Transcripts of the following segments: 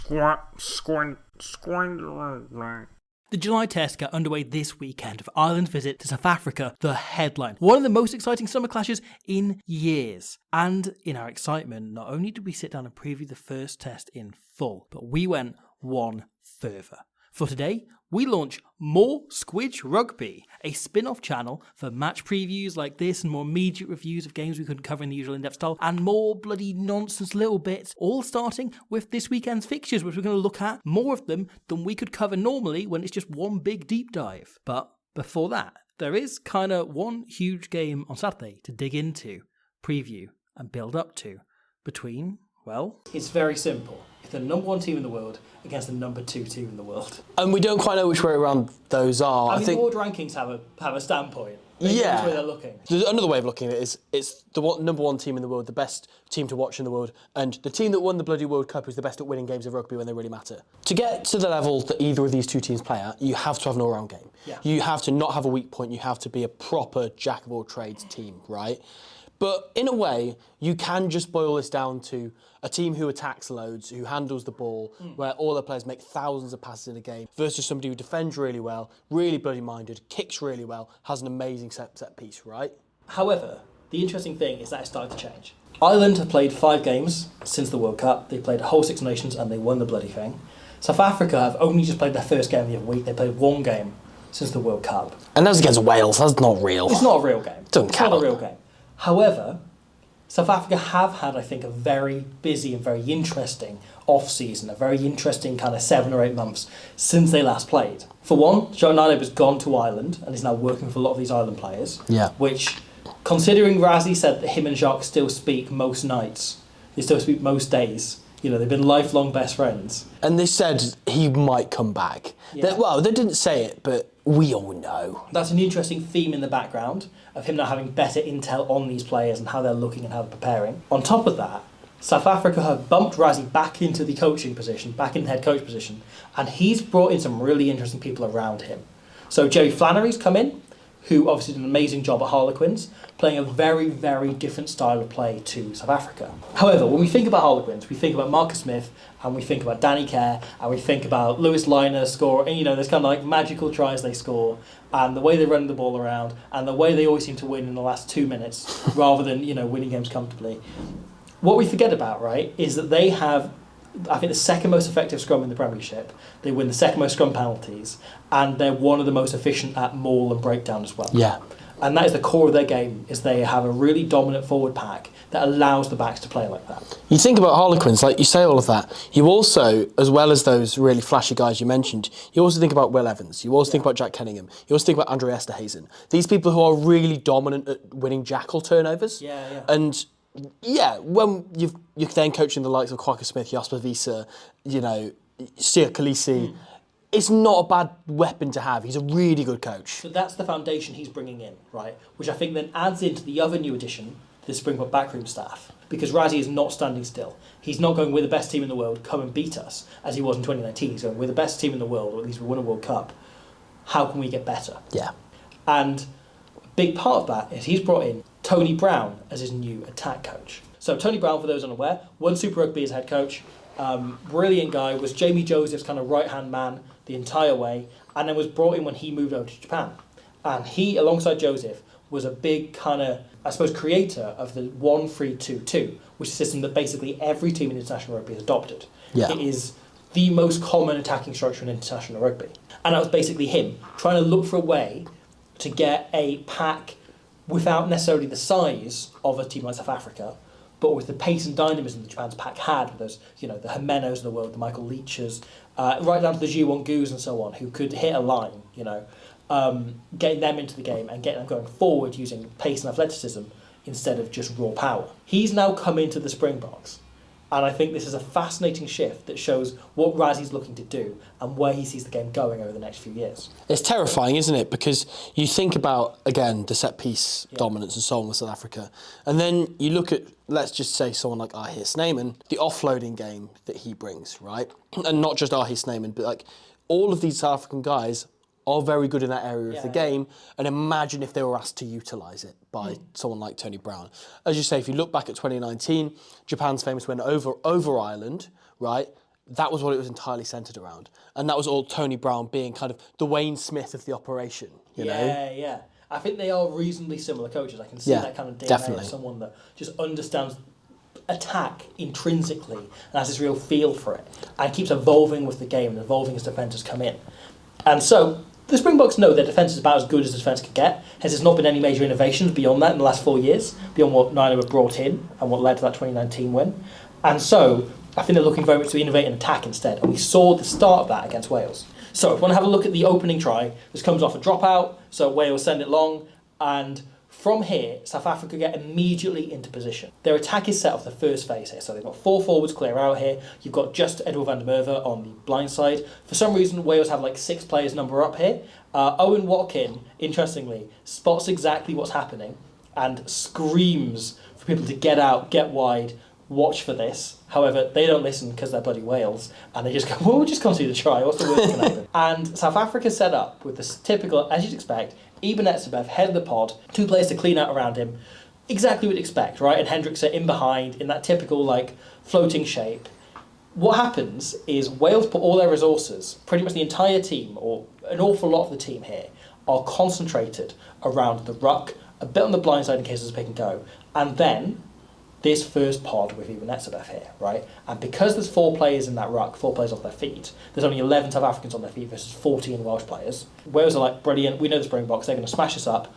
The July Test got underway this weekend with Ireland's visit to South Africa, the headline. One of the most exciting summer clashes in years. And in our excitement, not only did we sit down and preview the first test in full, but we went one further. For today, we launch More Squidge Rugby, a spin-off channel for match previews like this and more immediate reviews of games we couldn't cover in the usual in-depth style, and more bloody nonsense little bits, all starting with this weekend's fixtures, which we're going to look at more of them than we could cover normally when it's just one big deep dive. But before that, there is kind of one huge game on Saturday to dig into, preview, and build up to between, well, it's very simple. It's the number one team in the world against the number two team in the world. And we don't quite know which way around those are. I think the world rankings have a standpoint. They know which way they're looking. There's another way of looking at it is it's the number one team in the world, the best team to watch in the world, and the team that won the bloody World Cup is the best at winning games of rugby when they really matter. To get to the level that either of these two teams play at, you have to have an all-round game. Yeah. You have to not have a weak point. You have to be a proper jack-of-all-trades team, right? But in a way, you can just boil this down to a team who attacks loads, who handles the ball, where all their players make thousands of passes in a game, versus somebody who defends really well, really bloody-minded, kicks really well, has an amazing set piece, right? However, the interesting thing is that it's starting to change. Ireland have played 5 games since the World Cup. They played a whole Six Nations and they won the bloody thing. South Africa have only just played their first game the other week. They played 1 game since the World Cup. And that was against Wales. That's not real. It's not a real game. Doesn't count. It's not a real game. However, South Africa have had, I think, a very busy and very interesting off-season, a very interesting kind of 7 or 8 months since they last played. For one, Joe Naileb has gone to Ireland and is now working for a lot of these Ireland players, which, considering Razzie said that him and Jacques still speak most nights, they still speak most days, you know, they've been lifelong best friends. And they said he might come back. Yeah. They didn't say it, but we all know. That's an interesting theme in the background of him now having better intel on these players and how they're looking and how they're preparing. On top of that, South Africa have bumped Razzie back into the coaching position, back in the head coach position, and he's brought in some really interesting people around him. So Jerry Flannery's come in, who obviously did an amazing job at Harlequins, playing a very, very different style of play to South Africa. However, when we think about Harlequins, we think about Marcus Smith, and we think about Danny Kerr, and we think about Lewis Liner score, and you know, there's kind of like magical tries they score, and the way they run the ball around, and the way they always seem to win in the last 2 minutes, rather than, you know, winning games comfortably. What we forget about, right, is that they have, I think, the second most effective scrum in the Premiership. They win the second most scrum penalties, and they're one of the most efficient at maul and breakdown as well. Yeah. And that is the core of their game, is they have a really dominant forward pack that allows the backs to play like that. You think about Harlequins, like you say all of that, you also, as well as those really flashy guys you mentioned, you also think about Will Evans, you also think about Jack Kenningham, you also think about Andre Esterhazen. These people who are really dominant at winning jackal turnovers. Yeah. And yeah, when you're then coaching the likes of Quacker Smith, Jasper Wiese, you know, Sia Khaleesi, it's not a bad weapon to have. He's a really good coach. So that's the foundation he's bringing in, right? Which I think then adds into the other new addition, the Springbok backroom staff. Because Razzie is not standing still. He's not going, we're the best team in the world, come and beat us, as he was in 2019. He's going, we're the best team in the world, or at least we won a World Cup. How can we get better? Yeah. And a big part of that is he's brought in Tony Brown as his new attack coach. So Tony Brown, for those unaware, won Super Rugby as head coach. Brilliant guy, was Jamie Joseph's kind of right-hand man the entire way, and then was brought in when he moved over to Japan. And he, alongside Joseph, was a big kind of, I suppose, creator of the 1-3-2-2, which is a system that basically every team in international rugby has adopted. Yeah. It is the most common attacking structure in international rugby. And that was basically him trying to look for a way to get a pack without necessarily the size of a team like South Africa, but with the pace and dynamism that Japan's pack had, with those, you know, the Jimenos of the world, the Michael Leaches, right down to the Jiwon Goos and so on, who could hit a line, you know, getting them into the game and getting them going forward using pace and athleticism instead of just raw power. He's now come into the Springboks, and I think this is a fascinating shift that shows what Razzie's looking to do and where he sees the game going over the next few years. It's terrifying, isn't it? Because you think about, again, the set-piece dominance and so on with South Africa, and then you look at, let's just say, someone like Ahir Snyman, the offloading game that he brings, right? And not just Ahir Snyman, but like all of these South African guys are very good in that area of the game, and imagine if they were asked to utilise it by someone like Tony Brown. As you say, if you look back at 2019, Japan's famous win over Ireland, right? that was what it was entirely centred around. And that was all Tony Brown being kind of the Wayne Smith of the operation, you know? Yeah. I think they are reasonably similar coaches. I can see that kind of DNA definitely. of someone that just understands attack intrinsically and has this real feel for it and keeps evolving with the game and evolving as defenders come in. And so the Springboks know their defence is about as good as the defence could get. Hence, there's not been any major innovations beyond that in the last 4 years, beyond what Nilo had brought in and what led to that 2019 win. And so I think they're looking very much to innovate and attack instead. And we saw the start of that against Wales. So if we want to have a look at the opening try, this comes off a dropout, so Wales send it long, and from here, South Africa get immediately into position. Their attack is set off the first phase here, so they've got 4 forwards clear out here. You've got just Edward van der Merwe on the blind side. For some reason, Wales have like 6 players number up here. Owen Watkin, interestingly, spots exactly what's happening and screams for people to get out, get wide, watch for this. However, they don't listen because they're bloody Wales, and they just go, well, we'll just concede a try. What's the worst that can happen? And South Africa set up with this typical, as you'd expect, Eben Etzebeth, head of the pod, 2 players to clean out around him. Exactly what you'd expect, right? And Hendricks are in behind, in that typical, like, floating shape. What happens is Wales put all their resources, pretty much the entire team, or an awful lot of the team here, are concentrated around the ruck, a bit on the blind side in case there's a pick and go, and then this first pod with Eben Etzebeth here, right? And because there's 4 players in that ruck, 4 players off their feet, there's only 11 South Africans on their feet versus 14 Welsh players. Wales are like, brilliant, we know the Springboks, they're going to smash this up,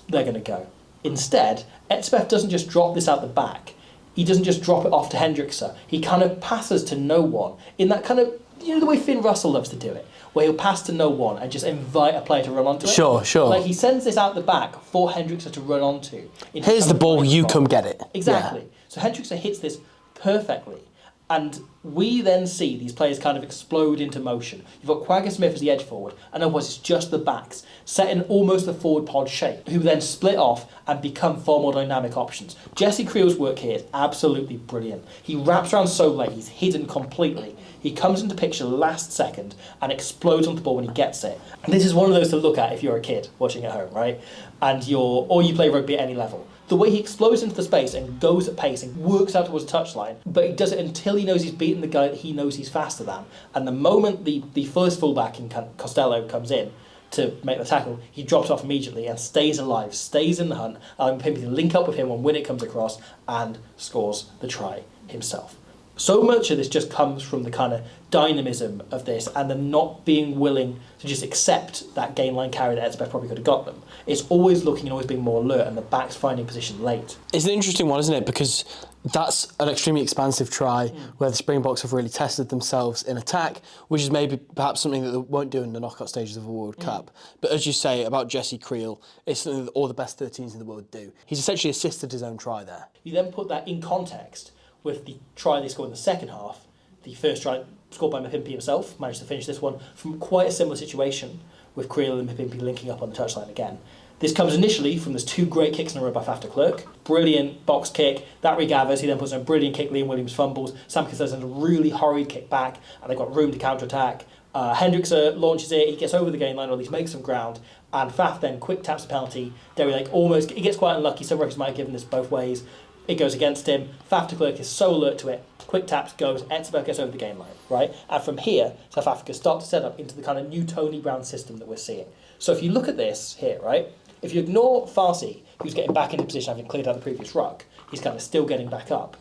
they're going to go. Instead, Etzebeth doesn't just drop this out the back, he doesn't just drop it off to Hendrickse, he kind of passes to no one, in that kind of, you know the way Finn Russell loves to do it, where he'll pass to no one and just invite a player to run onto it. Sure. Like he sends this out the back for Hendrickse to run onto. Here's the ball, you come get it. Exactly. Yeah. So Hendrickse hits this perfectly. And we then see these players kind of explode into motion. You've got Quagga Smith as the edge forward, and otherwise it's just the backs, set in almost a forward pod shape, who then split off and become far more dynamic options. Jesse Creel's work here is absolutely brilliant. He wraps around so late, he's hidden completely. He comes into picture last second and explodes on the ball when he gets it. And this is one of those to look at if you're a kid watching at home, right? And or you play rugby at any level. The way he explodes into the space and goes at pace and works out towards the touchline, but he does it until he knows he's beaten the guy that he knows he's faster than. And the moment the first fullback in Costello comes in to make the tackle, he drops off immediately and stays alive, stays in the hunt, allowing him to link up with him when it comes across and scores the try himself. So much of this just comes from the kind of dynamism of this and the not being willing to just accept that gain line carry that Etzebeth probably could have got them. It's always looking and always being more alert, and the backs finding position late. It's an interesting one, isn't it? Because that's an extremely expansive try where the Springboks have really tested themselves in attack, which is maybe perhaps something that they won't do in the knockout stages of a World Cup. But as you say about Jesse Creel, it's something that all the best 13s in the world do. He's essentially assisted his own try there. You then put that in context with the try they scored in the second half. The first try scored by Mapimpi himself, managed to finish this one from quite a similar situation with Creel and Mapimpi linking up on the touchline again. This comes initially from those 2 great kicks in a row by Faf de Klerk. Brilliant box kick, that regathers, he then puts in a brilliant kick, Liam Williams fumbles, Sam Castells has a really hurried kick back, and they've got room to counter-attack. Hendrickse launches it, he gets over the gain line, or at least makes some ground, and Faf then quick taps the penalty. Derry Lake he gets quite unlucky, some referees might have given this both ways. It goes against him. Faf de Klerk is so alert to it. Quick taps goes. Etzebeth gets over the game line, right? And from here, South Africa start to set up into the kind of new Tony Brown system that we're seeing. So if you look at this here, right? If you ignore Farsi, who's getting back into position having cleared out the previous ruck, he's kind of still getting back up.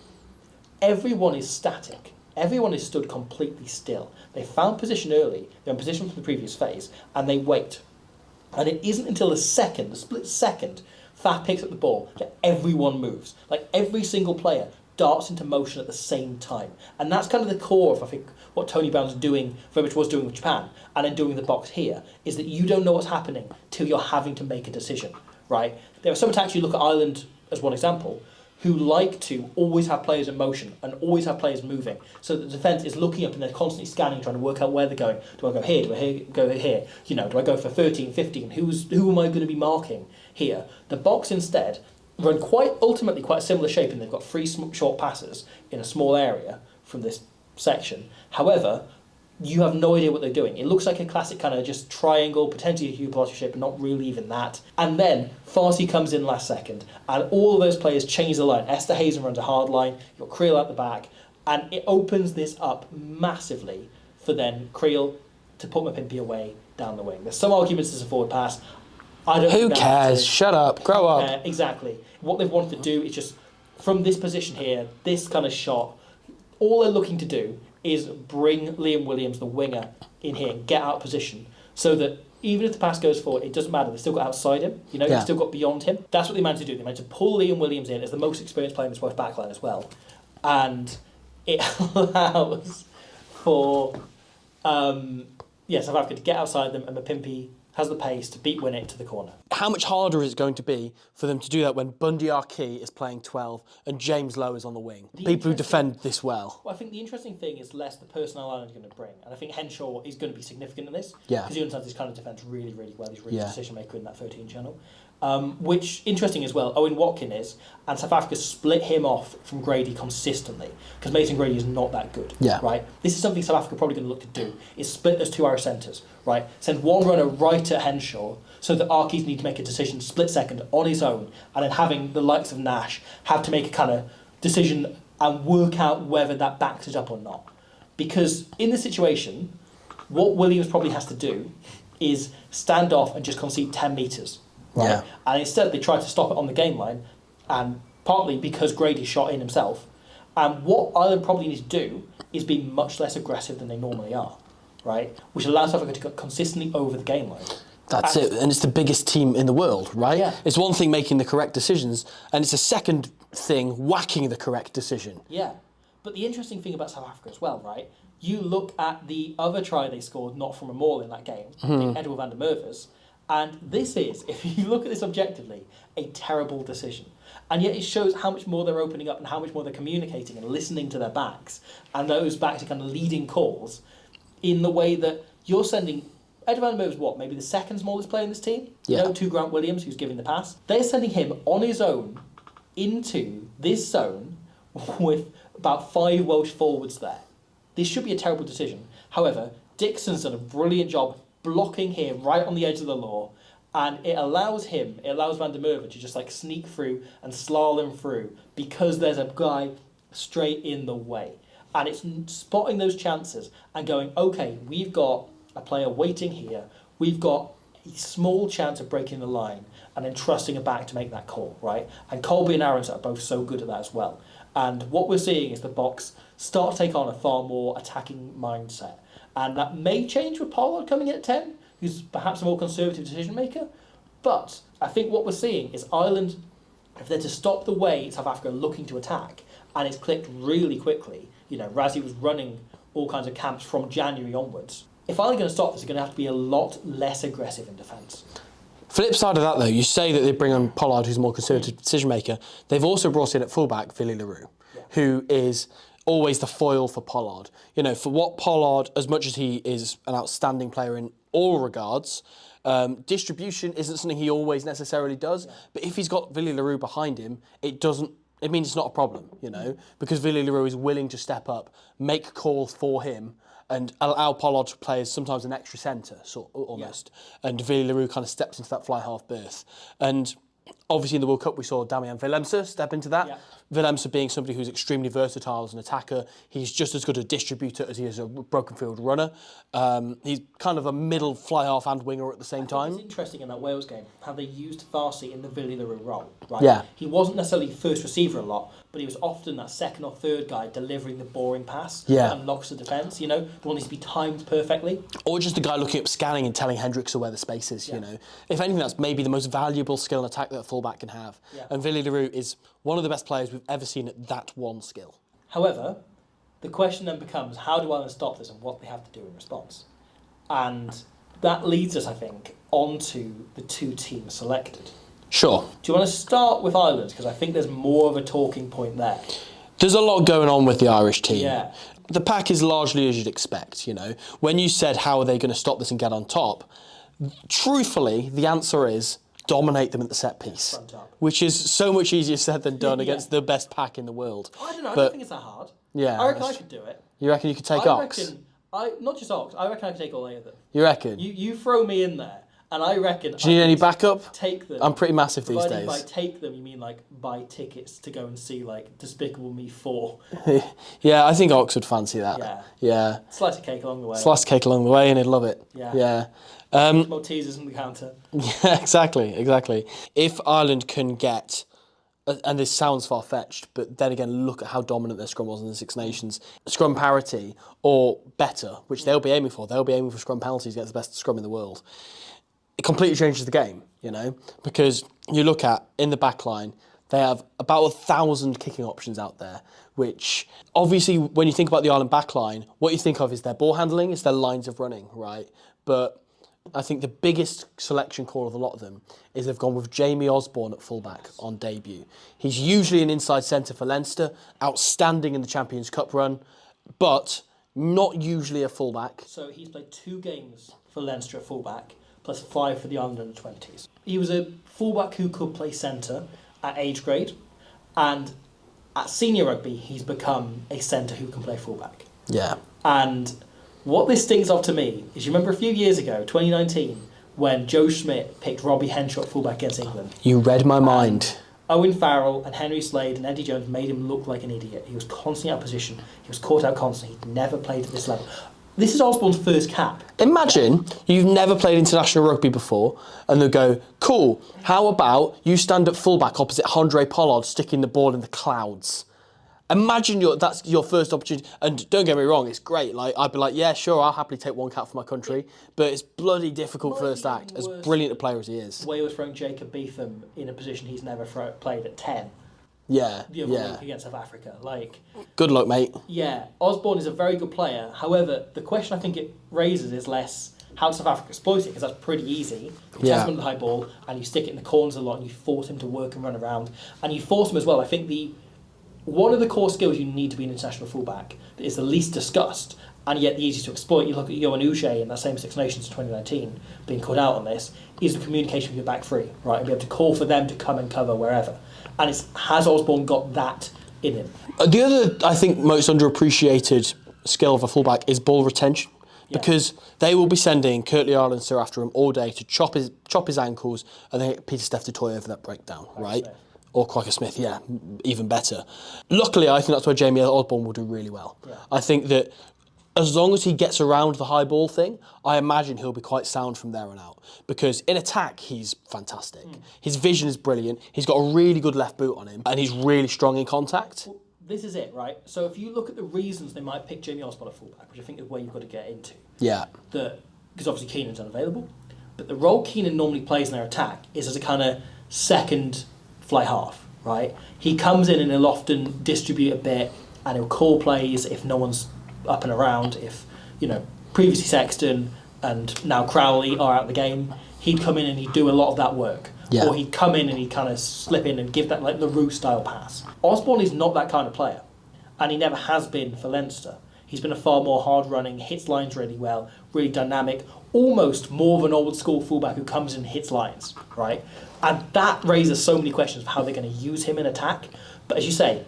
Everyone is static. Everyone is stood completely still. They found position early. They're in position from the previous phase, and they wait. And it isn't until the split second, Faf picks up the ball, that everyone moves. Like every single player darts into motion at the same time. And that's kind of the core of, I think, what Tony Brown's doing, very much was doing with Japan, and then doing the box here, is that you don't know what's happening till you're having to make a decision, right? There are some attacks, you look at Ireland as one example, who like to always have players in motion and always have players moving, so that the defence is looking up and they're constantly scanning, trying to work out where they're going. Do I go here? Do I go here? You know, do I go for 13, 15? Who am I going to be marking here? The box instead run ultimately quite a similar shape, and they've got 3 short passes in a small area from this section. However, you have no idea what they're doing. It looks like a classic kind of just triangle, potentially a Hugh Potter shape, but not really even that. And then Farsi comes in last second, and all of those players change the line. Esther Hazen runs a hard line, you've got Creel at the back, And it opens this up massively for then Creel to put Mapimpi away down the wing. There's some arguments as a forward pass. I don't. Who cares? Shut up. Grow up. Exactly. What they've wanted to do is just, from this position here, this kind of shot, all they're looking to do is bring Liam Williams, the winger, in here and get out of position so that even if the pass goes forward, it doesn't matter. They've still got outside him. They've still got beyond him. That's what they managed to do. They managed to pull Liam Williams in as the most experienced player in this Welsh backline as well. And it allows for South Africa to get outside them, and Mapimpi has the pace to beat Winnick to the corner. How much harder is it going to be for them to do that when Bundy Arkey is playing 12 and James Lowe is on the wing? People who defend this well. Well, I think the interesting thing is less the personnel Ireland are going to bring. And I think Henshaw is going to be significant in this. Yeah. Because he understands this kind of defence really, really well. He's a really good decision maker in that 13 channel. Which, interesting as well, Owen Watkin is, and South Africa split him off from Grady consistently, because Mason Grady is not that good, right? This is something South Africa are probably going to look to do, is split those two Irish centres, right? Send one runner right at Henshaw, so that Arkies need to make a decision split second on his own, and then having the likes of Nash have to make a kind of decision and work out whether that backs it up or not. Because in this situation, what Williams probably has to do is stand off and just concede 10 metres. Right? Yeah. And instead they try to stop it on the game line, and partly because Grady shot in himself. And what Ireland probably need to do is be much less aggressive than they normally are, right? Which allows South Africa to go consistently over the game line. That's it, and it's the biggest team in the world, right? Yeah. It's one thing making the correct decisions, and it's a second thing whacking the correct decision. Yeah, but the interesting thing about South Africa as well, right? You look at the other try they scored, not from a maul in that game, Edward van der Merwes. And this is, if you look at this objectively, a terrible decision. And yet it shows how much more they're opening up and how much more they're communicating and listening to their backs. And those backs are kind of leading calls in the way that you're sending... Edward van der Merwes, what, maybe the second smallest player in this team? Yeah. To Grant Williams, who's giving the pass. They're sending him on his own into this zone with about 5 Welsh forwards there. This should be a terrible decision. However, Dixon's done a brilliant job blocking him right on the edge of the law, and it allows van der Merwe to just like sneak through and slalom through because there's a guy straight in the way. And it's spotting those chances and going, okay, we've got a player waiting here, we've got a small chance of breaking the line, and then trusting a back to make that call, right? And Colby and Aarons are both so good at that as well. And what we're seeing is the Boks start to take on a far more attacking mindset. And that may change with Pollard coming in at 10, who's perhaps a more conservative decision maker. But I think what we're seeing is Ireland, if they're to stop the way South Africa are looking to attack, and it's clicked really quickly, Rassie was running all kinds of camps from January onwards. If Ireland are going to stop this, they're going to have to be a lot less aggressive in defence. Flip side of that, though, you say that they bring on Pollard, who's a more conservative decision maker. They've also brought in at fullback Willie le Roux, who is always the foil for Pollard. For what Pollard, as much as he is an outstanding player in all regards, distribution isn't something he always necessarily does. Yeah. But if he's got Willie le Roux behind him, it means it's not a problem, because Willie le Roux is willing to step up, make calls for him, and allow Pollard to play as sometimes an extra centre, almost. Yeah. And Willie le Roux kind of steps into that fly half berth. And obviously in the World Cup we saw Damian Willemse step into that. Yeah. Willemse being somebody who's extremely versatile as an attacker. He's just as good a distributor as he is a broken field runner. He's kind of a middle fly half and winger at the same time. It's interesting in that Wales game how they used Farsi in the Willie le Roux role. Right? Yeah. He wasn't necessarily first receiver a lot, but he was often that second or third guy delivering the boring pass that unlocks the defence. The one needs to be timed perfectly. Or just the guy looking up scanning and telling Hendricks where the space is. If anything, that's maybe the most valuable skill in attack that a fullback can have. Yeah. And Willie le Roux is one of the best players we've ever seen at that one skill. However, the question then becomes, how do Ireland stop this and what they have to do in response? And that leads us, I think, onto the two teams selected. Sure. Do you want to start with Ireland? Because I think there's more of a talking point there. There's a lot going on with the Irish team. Yeah. The pack is largely as you'd expect, When you said how are they going to stop this and get on top, truthfully, the answer is dominate them at the set piece, which is so much easier said than done against the best pack in the world. I don't know. I don't think it's that hard. Yeah, I reckon I could do it. You reckon you could take Ox? Not just Ox. I reckon I could take all 8 of them. You reckon? You throw me in there, And I reckon... Do you need any backup? Take them. I'm pretty massive these days. By take them, you mean like buy tickets to go and see like Despicable Me 4. Yeah, I think Ox would fancy that. Yeah. Slice of cake along the way. Slice of cake along the way and he'd love it. Yeah. Maltesers on the counter. Yeah, exactly. If Ireland can get, and this sounds far-fetched, but then again, look at how dominant their scrum was in the Six Nations. Scrum parity, or better, which they'll be aiming for. They'll be aiming for scrum penalties against the best scrum in the world. It completely changes the game, because you look at, in the back line, they have about 1,000 kicking options out there, which, obviously, when you think about the Ireland back line, what you think of is their ball handling, it's their lines of running, right? But I think the biggest selection call of a lot of them is they've gone with Jamie Osborne at fullback on debut. He's usually an inside centre for Leinster, outstanding in the Champions Cup run, but not usually a fullback. So he's played 2 games for Leinster at fullback, plus 5 for the Ireland under-20s. He was a fullback who could play centre at age grade, and at senior rugby, he's become a centre who can play fullback. Yeah. And what this stinks off to me is, you remember a few years ago, 2019, when Joe Schmidt picked Robbie Henshaw at fullback against England. You read my mind. Owen Farrell and Henry Slade and Eddie Jones made him look like an idiot. He was constantly out of position. He was caught out constantly. He'd never played at this level. This is Osborne's first cap. Imagine you've never played international rugby before and they'll go, cool, how about you stand at fullback opposite Handré Pollard sticking the ball in the clouds? Imagine that's your first opportunity. And don't get me wrong, it's great. Like, I'd be like, yeah, sure, I'll happily take 1 cap for my country. But it's bloody difficult first act, as brilliant a player as he is. Way was throwing Jacob Beetham in a position he's never played at 10. Yeah, the other week against South Africa. Good luck, mate. Yeah, Osborne is a very good player. However, the question I think it raises is less how does South Africa exploit it, because that's pretty easy. You test him on the high ball and you stick it in the corners a lot and you force him to work and run around. And you force him as well. I think one of the core skills you need to be an international fullback that is the least discussed and yet the easiest to exploit, you look at Johan Uche in that same Six Nations 2019 being called out on this, is the communication with your back three, right? And be able to call for them to come and cover wherever. And has Osborne got that in him? The other, I think, most underappreciated skill of a fullback is ball retention. Because they will be sending Curtly Arlenster after him all day to chop his ankles and then get Peter Steph to toy over that breakdown, right? Smith. Or Quacker Smith, yeah, even better. Luckily, I think that's where Jamie Osborne will do really well. Yeah. I think that as long as he gets around the high ball thing, I imagine he'll be quite sound from there on out. Because in attack, he's fantastic. His vision is brilliant. He's got a really good left boot on him, and he's really strong in contact. Well, this is it, right? So if you look at the reasons they might pick Jamie Osborne at fullback, which I think is where you've got to get into. Yeah. Because obviously Keenan's unavailable, but the role Keenan normally plays in their attack is as a kind of second fly half, right? He comes in and he'll often distribute a bit, and he'll call plays if no one's up and around. If, previously Sexton and now Crowley are out of the game, he'd come in and he'd do a lot of that work. Yeah. Or he'd come in and he'd kind of slip in and give that like the Roux style pass. Osborne is not that kind of player, and he never has been for Leinster. He's been a far more hard-running, hits lines really well, really dynamic, almost more of an old-school fullback who comes in and hits lines, right? And that raises so many questions of how they're going to use him in attack. But as you say,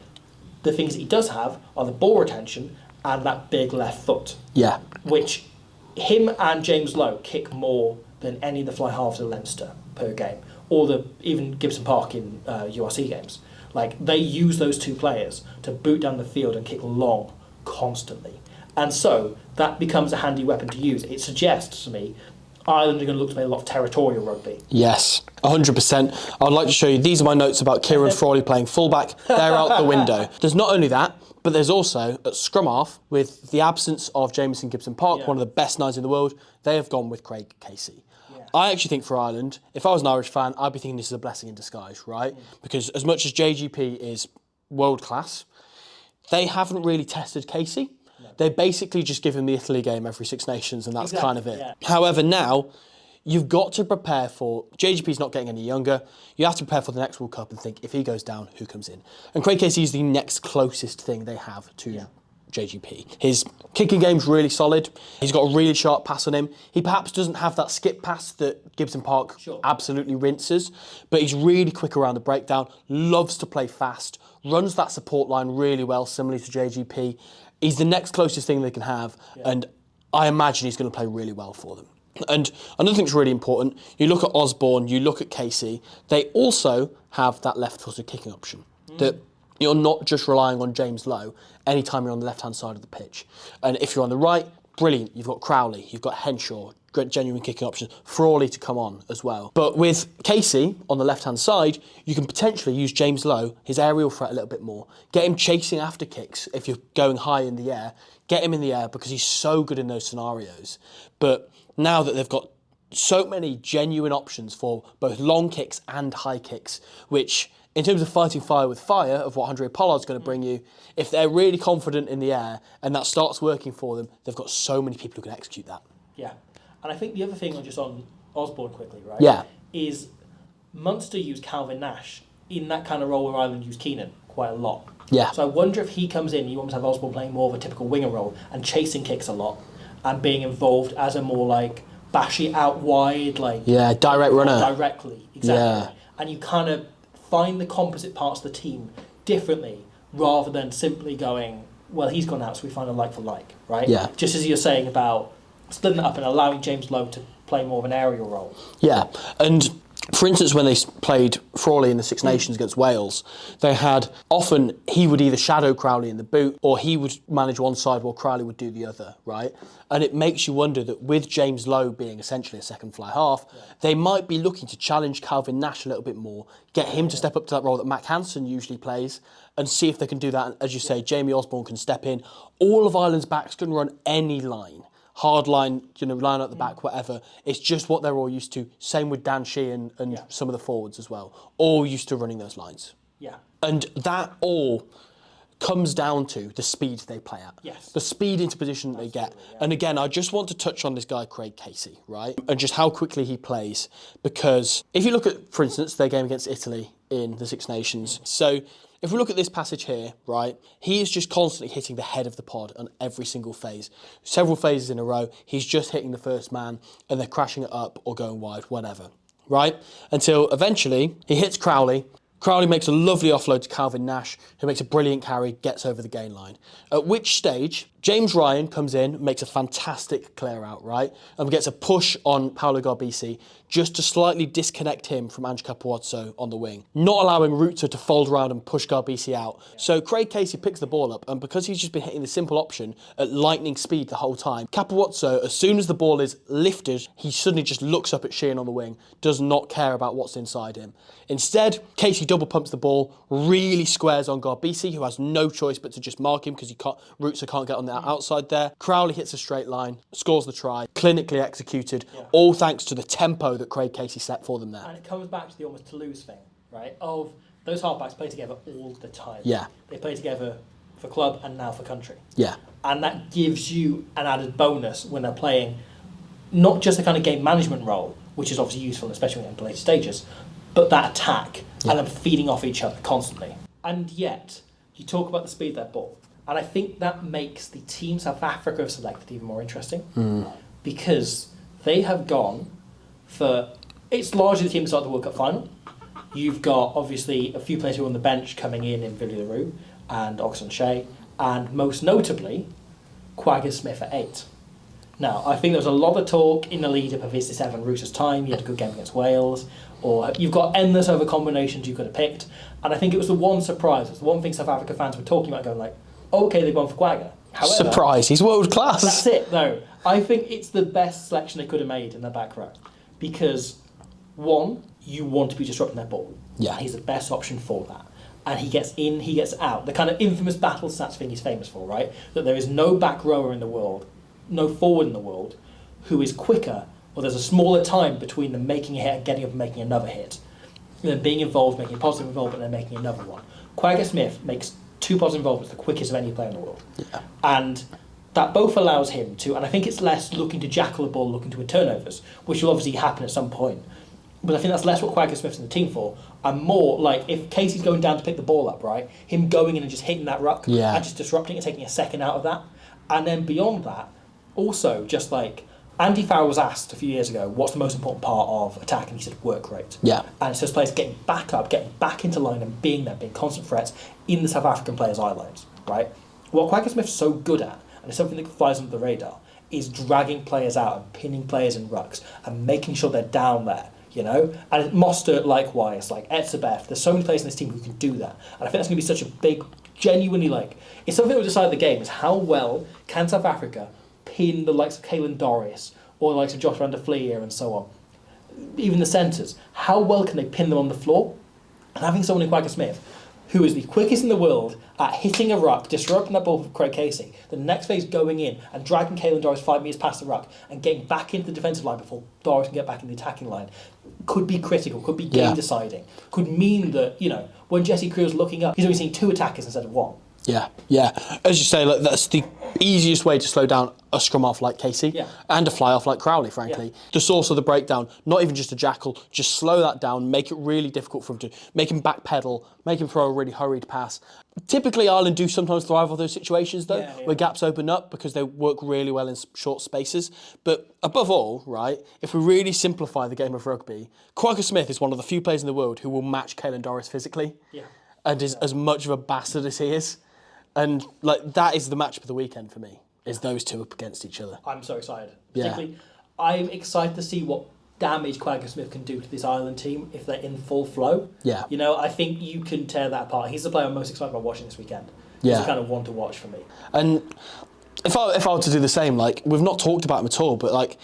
the things that he does have are the ball retention and that big left foot. Yeah. Which him and James Lowe kick more than any of the fly halves of Leinster per game, or even Gibson Park in URC games. Like, they use those two players to boot down the field and kick long constantly. And so that becomes a handy weapon to use. It suggests to me Ireland are going to look to play a lot of territorial rugby. Yes, 100%. I'd like to show you, these are my notes about Kieran Frawley playing fullback. They're out the window. There's not only that, but there's also, at scrum half, with the absence of Jamieson Gibson Park, one of the best nines in the world, they have gone with Craig Casey. Yeah. I actually think for Ireland, if I was an Irish fan, I'd be thinking this is a blessing in disguise, right? Because as much as JGP is world class, they haven't really tested Casey. No. They basically just give him the Italy game every Six Nations, and that's kind of it. Yeah. However, now, you've got to prepare for... JGP's not getting any younger. You have to prepare for the next World Cup and think, if he goes down, who comes in? And Craig Casey is the next closest thing they have to JGP. His kicking game's really solid. He's got a really sharp pass on him. He perhaps doesn't have that skip pass that Gibson Park absolutely rinses, but he's really quick around the breakdown, loves to play fast, runs that support line really well, similarly to JGP. He's the next closest thing they can have, and I imagine he's going to play really well for them. And another thing that's really important, you look at Osborne, you look at Casey, they also have that left-footed kicking option. That you're not just relying on James Lowe anytime you're on the left-hand side of the pitch. And if you're on the right, brilliant, you've got Crowley, you've got Henshaw, great genuine kicking options, Frawley to come on as well. But with Casey on the left-hand side, you can potentially use James Lowe, his aerial threat a little bit more, get him chasing after kicks if you're going high in the air, get him in the air because he's so good in those scenarios. But now that they've got so many genuine options for both long kicks and high kicks, which in terms of fighting fire with fire, of what Andre Pollard's going to bring you, if they're really confident in the air and that starts working for them, they've got so many people who can execute that. Yeah. And I think the other thing, just on Osborne quickly, right? Yeah. Is Munster used Calvin Nash in that kind of role where Ireland used Keenan quite a lot. Yeah. So I wonder if he comes in, you almost have Osborne playing more of a typical winger role and chasing kicks a lot and being involved as a more like bashy out wide, like... Yeah, direct runner. Directly, exactly. Yeah. And you kind of find the composite parts of the team differently rather than simply going, well, he's gone out, so we find a like for like, right? Yeah. Just as you're saying about splitting it up and allowing James Lowe to play more of an aerial role. Yeah, and for instance, when they played Frawley in the Six Nations against Wales, they had often he would either shadow Crowley in the boot or he would manage one side while Crowley would do the other, right? And it makes you wonder that with James Lowe being essentially a second fly half, they might be looking to challenge Calvin Nash a little bit more, get him to step up to that role that Mac Hansen usually plays, and see if they can do that. And as you say, Jamie Osborne can step in. All of Ireland's backs can run any line. Hard line, line at the back, whatever. It's just what they're all used to. Same with Dan Sheehan and some of the forwards as well. All used to running those lines. Yeah. And that all comes down to the speed they play at. Yes. The speed into position that they get. Yeah. And again, I just want to touch on this guy, Craig Casey, right? And just how quickly he plays. Because if you look at, for instance, their game against Italy in the Six Nations. So if we look at this passage here, right, he is just constantly hitting the head of the pod on every single phase. Several phases in a row, he's just hitting the first man and they're crashing it up or going wide, whatever, right? Until eventually he hits Crowley. Crowley makes a lovely offload to Calvin Nash, who makes a brilliant carry, gets over the gain line. At which stage, James Ryan comes in, makes a fantastic clear out, right? And gets a push on Paolo Garbisi just to slightly disconnect him from Ange Capuozzo on the wing, not allowing Roux to fold around and push Garbisi out. So Craig Casey picks the ball up, and because he's just been hitting the simple option at lightning speed the whole time, Capuozzo, as soon as the ball is lifted, he suddenly just looks up at Sheehan on the wing, does not care about what's inside him. Instead, Casey double pumps the ball, really squares on Garbisi, who has no choice but to just mark him because Roux can't get on the outside there. Crowley hits a straight line, scores the try, clinically executed, all thanks to the tempo that Craig Casey set for them there. And it comes back to the almost Toulouse thing, right? Of those halfbacks play together all the time. Yeah. They play together for club and now for country. Yeah. And that gives you an added bonus when they're playing not just the kind of game management role, which is obviously useful, especially in the later stages, but that attack and them feeding off each other constantly. And yet, you talk about the speed of that ball. And I think that makes the team South Africa have selected even more interesting because they have gone for... It's largely the team that started the World Cup final. You've got, obviously, a few players who are on the bench coming in Villiers Roux and Oxon Shea, and most notably, Quagga Smith at 8. Now, I think there was a lot of talk in the lead-up of his Evan Rous's time. He had a good game against Wales. Or you've got endless other combinations you could have picked. And I think it was the one surprise. It was the one thing South Africa fans were talking about, going like, okay, they've gone for Quagga. However, surprise, he's world class. That's it, though. I think it's the best selection they could have made in their back row. Because, one, you want to be disrupting their ball. Yeah. He's the best option for that. And he gets in, he gets out. The kind of infamous battle stats thing he's famous for, right? That there is no back rower in the world, no forward in the world, who is quicker, or there's a smaller time between them making a hit and getting up and making another hit. And then being involved, making a positive involvement, and then making another one. Quagga Smith makes 2 positive involvements the quickest of any player in the world. Yeah. And that both allows him to, and I think it's less looking to jackal the ball, looking to win turnovers, which will obviously happen at some point. But I think that's less what Quagga Smith's in the team for, and more like if Casey's going down to pick the ball up, right, him going in and just hitting that ruck and just disrupting it, taking a second out of that. And then beyond that, also just like Andy Farrell was asked a few years ago, what's the most important part of attack? And he said, work rate. Yeah. And it's those players getting back up, getting back into line and being there, being constant threats in the South African players' eye lines, right? What Quagga Smith's so good at, and it's something that flies under the radar, is dragging players out and pinning players in rucks and making sure they're down there, you know? And Mostert likewise, like Etzebeth. There's so many players in this team who can do that. And I think that's going to be such a big, genuinely like, it's something that will decide the game, is how well can South Africa pin the likes of Caelan Doris or the likes of Josh van der Fleer and so on. Even the centres, how well can they pin them on the floor? And having someone in Quagga Smith, who is the quickest in the world at hitting a ruck, disrupting that ball for Craig Casey, the next phase going in and dragging Caelan Doris 5 metres past the ruck and getting back into the defensive line before Doris can get back in the attacking line, could be critical, could be game deciding, could mean that, you know, when Jesse Creel's looking up, he's only seeing 2 attackers instead of 1. Yeah. As you say, like, that's the easiest way to slow down a scrum off like Casey and a fly off like Crowley, frankly. Yeah. The source of the breakdown, not even just a jackal, just slow that down, make it really difficult for him to make him backpedal, make him throw a really hurried pass. Typically, Ireland do sometimes thrive on those situations, though, where gaps open up because they work really well in short spaces. But above all, right, if we really simplify the game of rugby, Quagga Smith is one of the few players in the world who will match Caelan Doris physically and is as much of a bastard as he is. And like that is the match of the weekend for me, is those two up against each other. I'm so excited. Particularly, I'm excited to see what damage Quagga Smith can do to this Ireland team if they're in full flow. Yeah. You know, I think you can tear that apart. He's the player I'm most excited about watching this weekend. He's the kind of one to watch for me. And if I were to do the same, like, we've not talked about him at all, but like,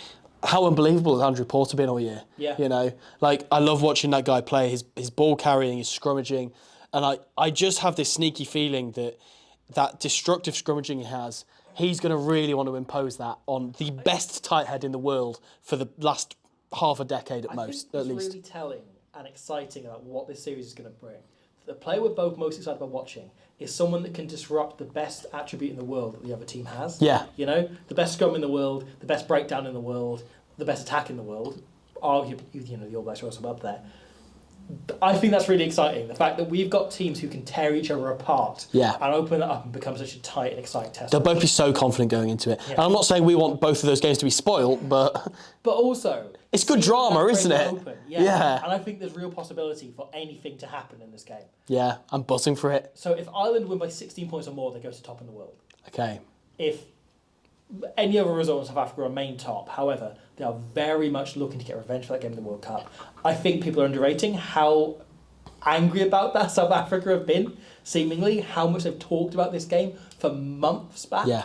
how unbelievable has Andrew Porter been all year? Yeah. You know, like, I love watching that guy play, his ball carrying, his scrummaging, and I just have this sneaky feeling that destructive scrummaging he has, he's going to really want to impose that on the best tight head in the world for the last half a decade at least. It's really telling and exciting about what this series is going to bring. The player we're both most excited about watching is someone that can disrupt the best attribute in the world that the other team has. Yeah. You know, the best scrum in the world, the best breakdown in the world, the best attack in the world. Arguably, you know, the All Blacks are also up there. I think that's really exciting. The fact that we've got teams who can tear each other apart and open it up and become such a tight and exciting test. They'll both be so confident going into it. Yeah. And I'm not saying we want both of those games to be spoilt, but also it's good drama, isn't it? Open. Yeah. And I think there's real possibility for anything to happen in this game. Yeah, I'm buzzing for it. So if Ireland win by 16 points or more, they go to top in the world. Okay. If any other result in South Africa remain top, however, they are very much looking to get revenge for that game in the World Cup. I think people are underrating how angry about that South Africa have been, seemingly, how much they've talked about this game for months back. Yeah.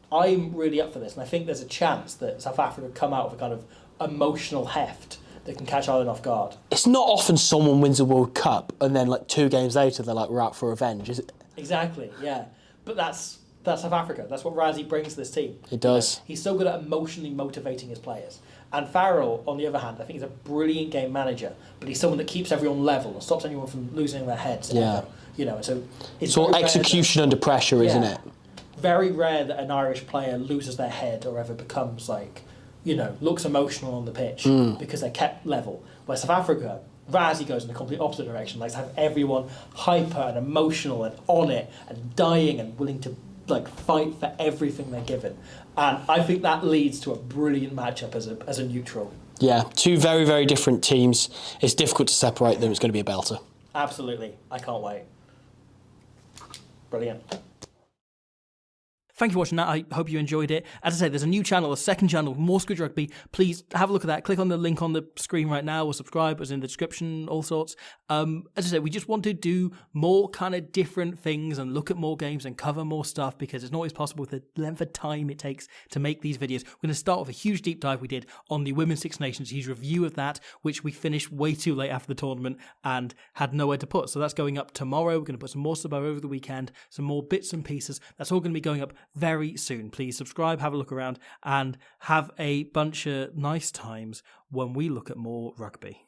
I'm really up for this, and I think there's a chance that South Africa come out with a kind of emotional heft that can catch Ireland off guard. It's not often someone wins a World Cup and then like 2 games later they're like, we're out for revenge, is it? Exactly, yeah. But that's South Africa. That's what Rassie brings to this team. It does. You know, he's so good at emotionally motivating his players. And Farrell, on the other hand, I think he's a brilliant game manager, but he's someone that keeps everyone level and stops anyone from losing their heads. Yeah. You know, so it's all execution under pressure, isn't it? Very rare that an Irish player loses their head or ever becomes like, you know, looks emotional on the pitch because they're kept level. Where South Africa, Rassie goes in the complete opposite direction, likes to have everyone hyper and emotional and on it and dying and willing to like fight for everything they're given, and I think that leads to a brilliant matchup as a neutral. Yeah, 2 very, very different teams. It's difficult to separate them. It's going to be a belter. Absolutely, I can't wait. Brilliant. Thank you for watching that. I hope you enjoyed it. As I say, there's a new channel, a second channel, more Squid Rugby. Please have a look at that. Click on the link on the screen right now or subscribe. It's in the description, all sorts. As I say, we just want to do more kind of different things and look at more games and cover more stuff because it's not always possible with the length of time it takes to make these videos. We're going to start with a huge deep dive we did on the Women's Six Nations, huge review of that, which we finished way too late after the tournament and had nowhere to put. So that's going up tomorrow. We're going to put some more stuff over the weekend, some more bits and pieces. That's all going to be going up very soon. Please subscribe, have a look around, and have a bunch of nice times when we look at more rugby.